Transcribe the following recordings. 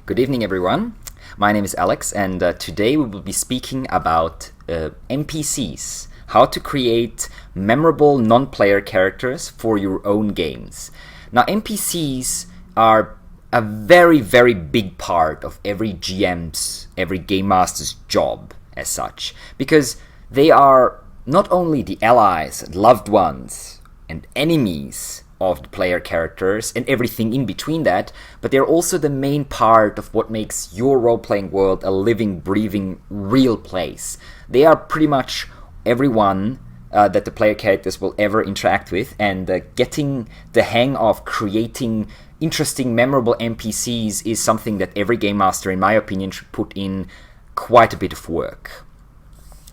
Good evening, everyone. My name is Alex, and today we will be speaking about NPCs, how to create memorable non-player characters for your own games. Now, NPCs are a very, very big part of every GM's, every Game Master's job as such, because they are not only the allies, loved ones, and enemies of the player characters and everything in between that, but they're also the main part of what makes your role-playing world a living, breathing, real place. They are pretty much everyone that the player characters will ever interact with, and getting the hang of creating interesting, memorable NPCs is something that every game master, in my opinion, should put in quite a bit of work.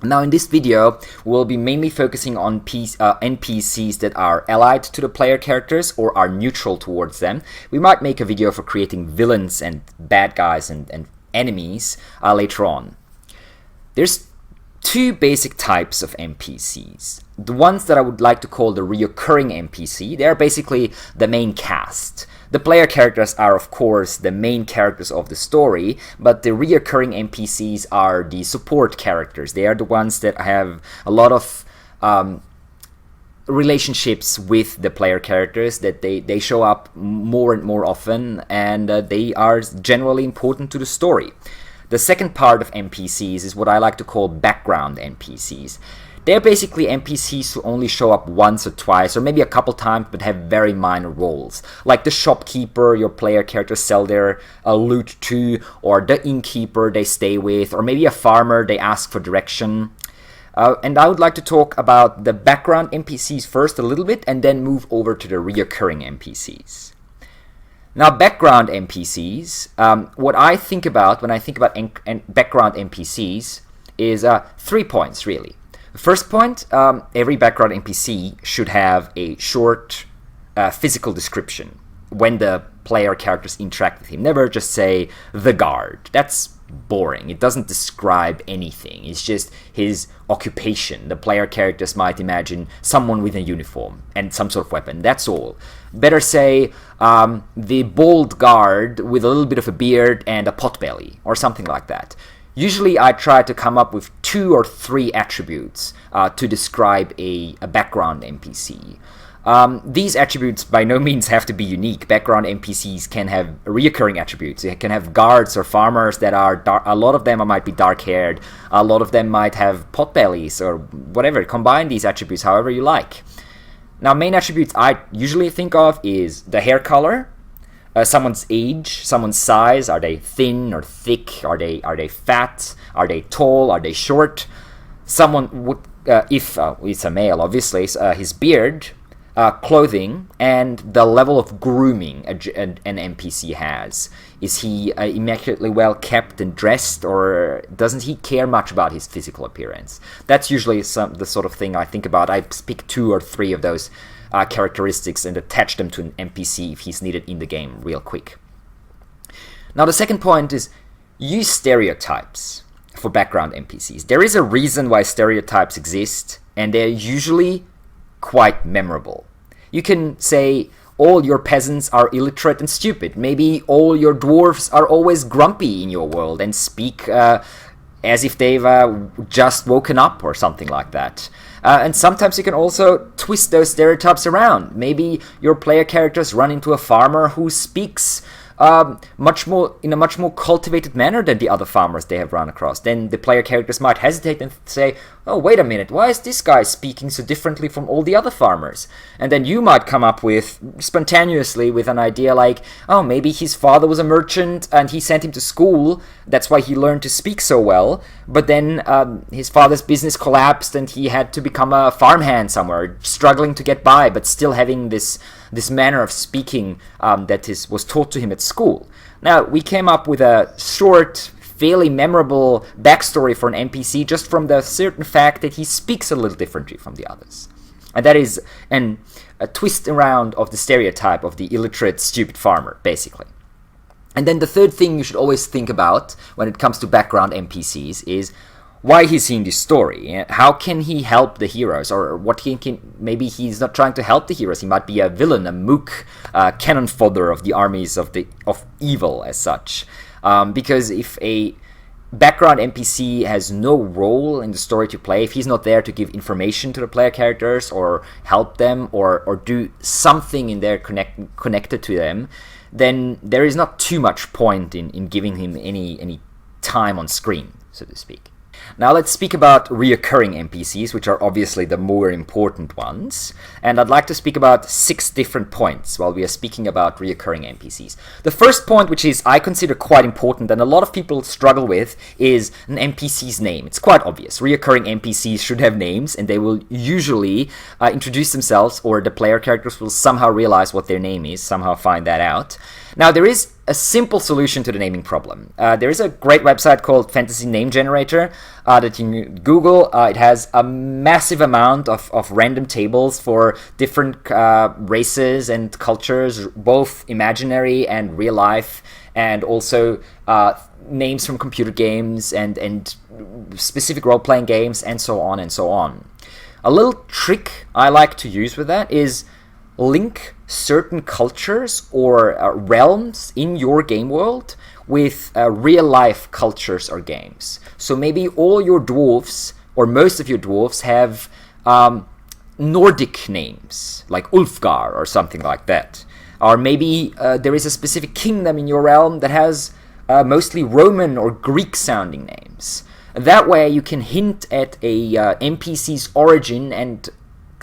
Now, in this video, we'll be mainly focusing on NPCs that are allied to the player characters or are neutral towards them. We might make a video for creating villains and bad guys and enemies later on. There's two basic types of NPCs. The ones that I would like to call the reoccurring NPC, they're basically the main cast. The player characters are, of course, the main characters of the story, but the reoccurring NPCs are the support characters. They are the ones that have a lot of relationships with the player characters, that they show up more and more often, and they are generally important to the story. The second part of NPCs is what I like to call background NPCs. They're basically NPCs who only show up once or twice, or maybe a couple times, but have very minor roles. Like the shopkeeper your player characters sell their loot to, or the innkeeper they stay with, or maybe a farmer they ask for direction. And I would like to talk about the background NPCs first a little bit, and then move over to the reoccurring NPCs. Now, background NPCs, what I think about when I think about background NPCs is 3 points, really. The first point, every background NPC should have a short physical description when the player characters interact with him. Never just say, the guard. That's boring. It doesn't describe anything. It's just his occupation. The player characters might imagine someone with a uniform and some sort of weapon. That's all. Better say, the bald guard with a little bit of a beard and a potbelly, or something like that. Usually I try to come up with 2 or 3 attributes to describe a background NPC. These attributes by no means have to be unique. Background NPCs can have recurring attributes. They can have guards or farmers that are dark. A lot of them might be dark-haired. A lot of them might have potbellies or whatever. Combine these attributes however you like. Now, main attributes I usually think of is the hair color, someone's age, someone's size. Are they thin or thick? Are they fat? Are they tall? Are they short? Someone would, if it's a male, obviously, his beard, clothing, and the level of grooming an NPC has. Is he immaculately well kept and dressed, or doesn't he care much about his physical appearance? That's usually the sort of thing I think about. I pick 2 or 3 of those characteristics and attach them to an NPC if he's needed in the game real quick. Now, the second point is use stereotypes for background NPCs. There is a reason why stereotypes exist, and they're usually quite memorable. You can say all your peasants are illiterate and stupid. Maybe all your dwarves are always grumpy in your world and speak as if they've just woken up or something like that. And sometimes you can also twist those stereotypes around. Maybe your player characters run into a farmer who speaks much more cultivated manner than the other farmers they have run across. Then the player characters might hesitate and say, oh, wait a minute, why is this guy speaking so differently from all the other farmers? And then you might come up with, spontaneously, with an idea like, oh, maybe his father was a merchant and he sent him to school, that's why he learned to speak so well, but then his father's business collapsed and he had to become a farmhand somewhere, struggling to get by, but still having this manner of speaking that was taught to him at school. Now, we came up with a short, fairly memorable backstory for an NPC just from the certain fact that he speaks a little differently from the others. And that is a twist around of the stereotype of the illiterate, stupid farmer, basically. And then the third thing you should always think about when it comes to background NPCs is, why he's in this story? How can he help the heroes? Or what he can, maybe he's not trying to help the heroes. He might be a villain, a mook, cannon fodder of the armies of evil as such. Because if a background NPC has no role in the story to play, if he's not there to give information to the player characters or help them or do something in there connected to them, then there is not too much point in giving him any time on screen, so to speak. Now let's speak about reoccurring NPCs, which are obviously the more important ones. And I'd like to speak about 6 different points while we are speaking about reoccurring NPCs. The first point, which is I consider quite important and a lot of people struggle with, is an NPC's name. It's quite obvious. Reoccurring NPCs should have names, and they will usually introduce themselves, or the player characters will somehow realize what their name is, somehow find that out. Now, there is a simple solution to the naming problem. There is a great website called Fantasy Name Generator that you can Google. It has a massive amount of random tables for different races and cultures, both imaginary and real life, and also names from computer games and specific role-playing games, and so on and so on. A little trick I like to use with that is link certain cultures or realms in your game world with real-life cultures or games. So maybe all your dwarves, or most of your dwarves, have Nordic names, like Ulfgar or something like that. Or maybe there is a specific kingdom in your realm that has mostly Roman or Greek-sounding names. That way you can hint at a NPC's origin and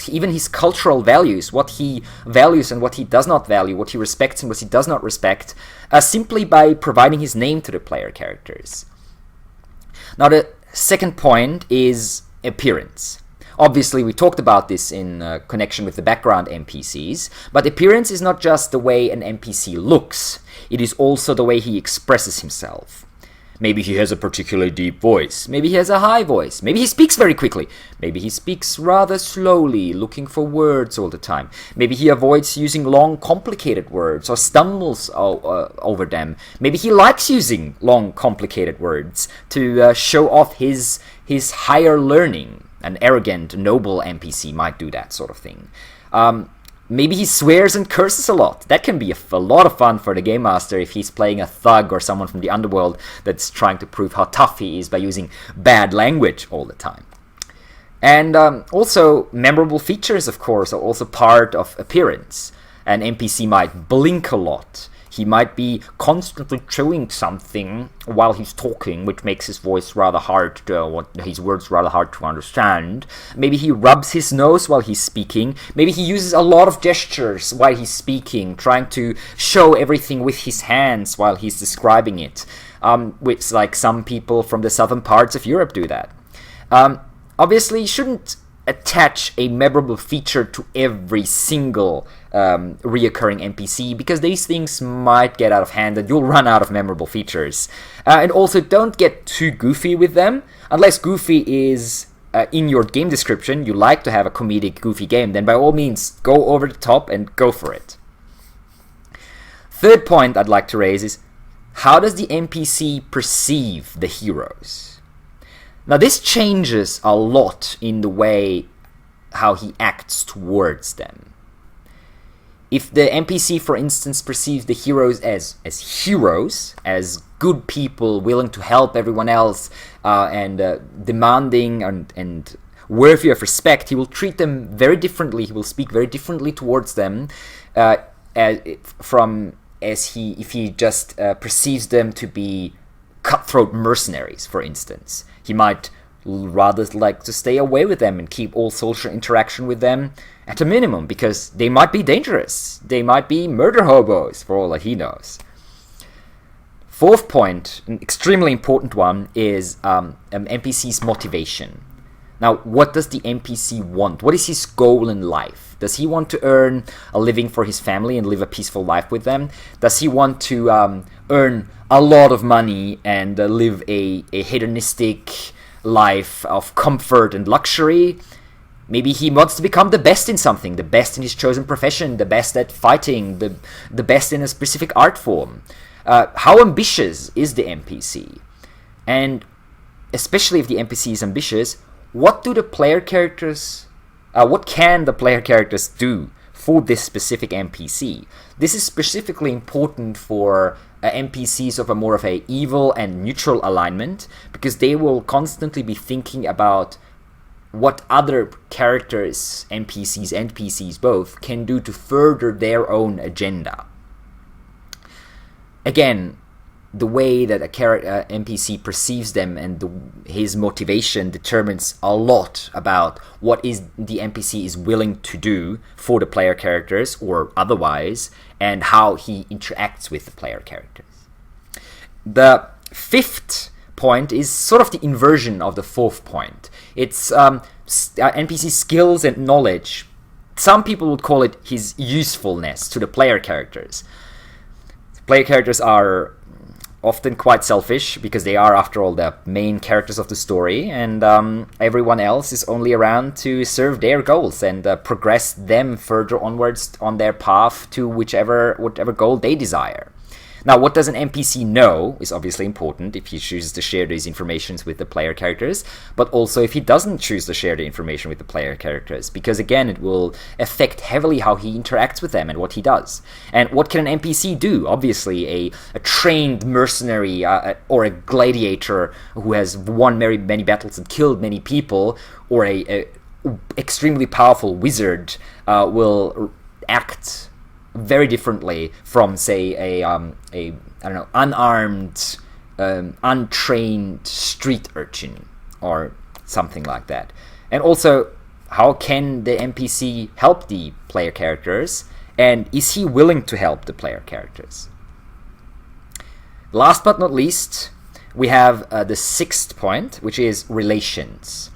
even his cultural values, what he values and what he does not value, what he respects and what he does not respect, simply by providing his name to the player characters. Now, the second point is appearance. Obviously, we talked about this in connection with the background NPCs, but appearance is not just the way an NPC looks, it is also the way he expresses himself. Maybe he has a particularly deep voice. Maybe he has a high voice. Maybe he speaks very quickly. Maybe he speaks rather slowly, looking for words all the time. Maybe he avoids using long, complicated words or stumbles over them. Maybe he likes using long, complicated words to show off his higher learning. An arrogant, noble NPC might do that sort of thing. Maybe he swears and curses a lot. That can be a lot of fun for the game master if he's playing a thug or someone from the underworld that's trying to prove how tough he is by using bad language all the time. And also, memorable features, of course, are also part of appearance. An NPC might blink a lot. He might be constantly chewing something while he's talking, which makes his voice rather hard his words rather hard to understand. Maybe he rubs his nose while he's speaking. Maybe he uses a lot of gestures while he's speaking, trying to show everything with his hands while he's describing it. Which, like some people from the southern parts of Europe do that. Obviously, you shouldn't attach a memorable feature to every single reoccurring NPC, because these things might get out of hand and you'll run out of memorable features. And also, don't get too goofy with them. Unless goofy is in your game description, you like to have a comedic, goofy game, then by all means, go over the top and go for it. Third point I'd like to raise is, how does the NPC perceive the heroes? Now, this changes a lot in the way how he acts towards them. If the NPC, for instance, perceives the heroes as heroes, as good people willing to help everyone else, and demanding and worthy of respect, he will treat them very differently. He will speak very differently towards them, if he just perceives them to be cutthroat mercenaries, for instance. He might rather like to stay away with them and keep all social interaction with them at a minimum, because they might be dangerous. They might be murder hobos, for all that he knows. Fourth point, an extremely important one, is an NPC's motivation. Now, what does the NPC want? What is his goal in life? Does he want to earn a living for his family and live a peaceful life with them? Does he want to earn a lot of money and live a hedonistic life of comfort and luxury? Maybe he wants to become the best in something, the best in his chosen profession, the best at fighting, the best in a specific art form. How ambitious is the NPC? And especially if the NPC is ambitious, what can the player characters do for this specific NPC. This is specifically important for NPCs of a more of a evil and neutral alignment, because they will constantly be thinking about what other characters, NPCs both, can do to further their own agenda. Again, the way that a NPC perceives them and his motivation determines a lot about what is the NPC is willing to do for the player characters or otherwise, and how he interacts with the player characters. The fifth point is sort of the inversion of the fourth point. It's NPC skills and knowledge. Some people would call it his usefulness to the player characters. Player characters are often quite selfish, because they are, after all, the main characters of the story, and everyone else is only around to serve their goals and progress them further onwards on their path to whatever goal they desire. Now, what does an NPC know is obviously important if he chooses to share these informations with the player characters, but also if he doesn't choose to share the information with the player characters, because again, it will affect heavily how he interacts with them and what he does. And what can an NPC do? Obviously, a trained mercenary or a gladiator who has won many battles and killed many people, or a extremely powerful wizard will act very differently from, say, a unarmed, untrained street urchin or something like that. And also, how can the NPC help the player characters, and is he willing to help the player characters? Last but not least, we have the sixth point, which is relations,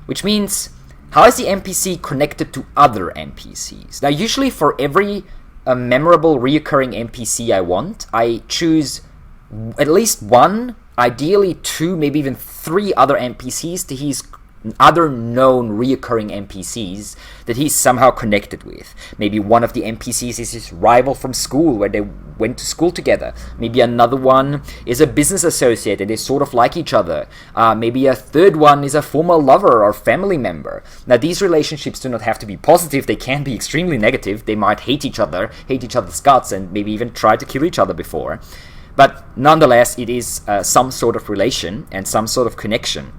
which means how is the NPC connected to other NPCs? Now, usually for every a memorable reoccurring NPC I choose at least one, ideally two, maybe even three other NPCs that he's other known reoccurring NPCs that he's somehow connected with. Maybe one of the NPCs is his rival from school, where they went to school together. Maybe another one is a business associate and they sort of like each other. Maybe a third one is a former lover or family member. Now, these relationships do not have to be positive. They can be extremely negative. They might hate each other's guts, and maybe even try to kill each other before. But nonetheless, it is some sort of relation and some sort of connection.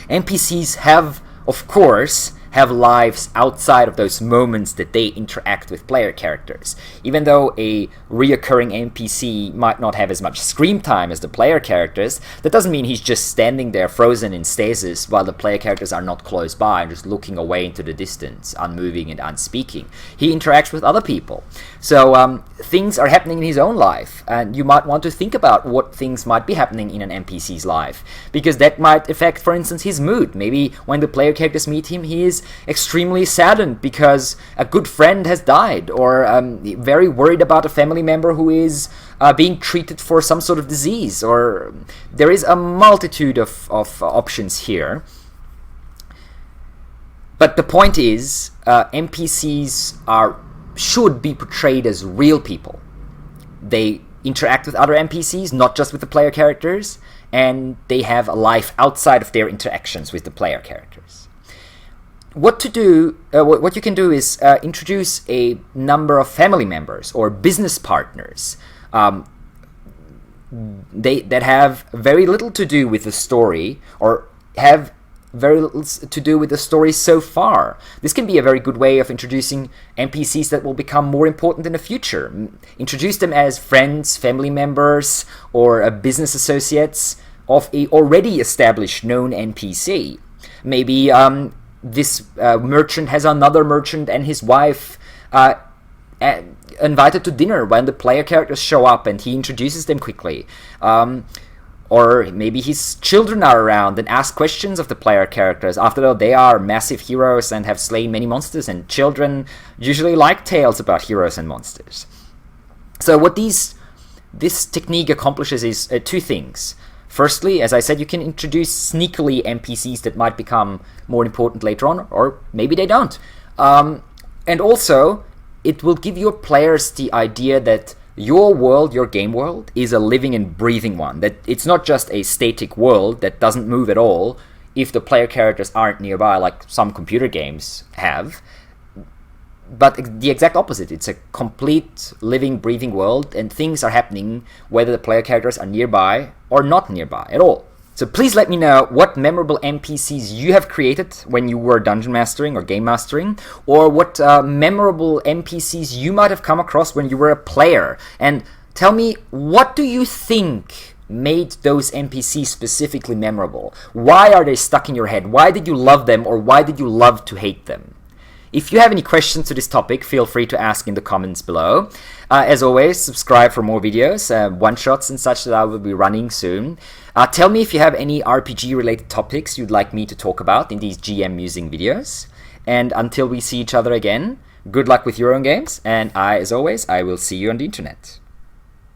NPCs have, of course, have lives outside of those moments that they interact with player characters. Even though a reoccurring NPC might not have as much screen time as the player characters, that doesn't mean he's just standing there frozen in stasis while the player characters are not close by and just looking away into the distance, unmoving and unspeaking. He interacts with other people. So things are happening in his own life, and you might want to think about what things might be happening in an NPC's life, because that might affect, for instance, his mood. Maybe when the player characters meet him, he is extremely saddened because a good friend has died, or very worried about a family member who is being treated for some sort of disease, or there is a multitude of options here. But the point is, NPCs should be portrayed as real people. They interact with other NPCs, not just with the player characters, and they have a life outside of their interactions with the player characters. What you can do is introduce a number of family members or business partners that have very little to do with the story, or have very little to do with the story so far. This can be a very good way of introducing NPCs that will become more important in the future. Introduce them as friends, family members, or business associates of a already established known NPC. Maybe this merchant has another merchant and his wife invited to dinner when the player characters show up, and he introduces them quickly. Or maybe his children are around and ask questions of the player characters. After all, they are massive heroes and have slain many monsters, and children usually like tales about heroes and monsters. So what this technique accomplishes is two things. Firstly, as I said, you can introduce sneakily NPCs that might become more important later on, or maybe they don't. And also, it will give your players the idea that your world, your game world, is a living and breathing one. That it's not just a static world that doesn't move at all if the player characters aren't nearby, like some computer games have. but the exact opposite. It's a complete living, breathing world, and things are happening whether the player characters are nearby or not nearby at all. So please let me know what memorable NPCs you have created when you were dungeon mastering or game mastering, or what memorable NPCs you might have come across when you were a player. And tell me, what do you think made those NPCs specifically memorable? Why are they stuck in your head? Why did you love them, or why did you love to hate them? If you have any questions to this topic, feel free to ask in the comments below. As always, subscribe for more videos, one-shots and such that I will be running soon. Tell me if you have any RPG-related topics you'd like me to talk about in these GM Musing videos. And until we see each other again, good luck with your own games, and as always, I will see you on the internet.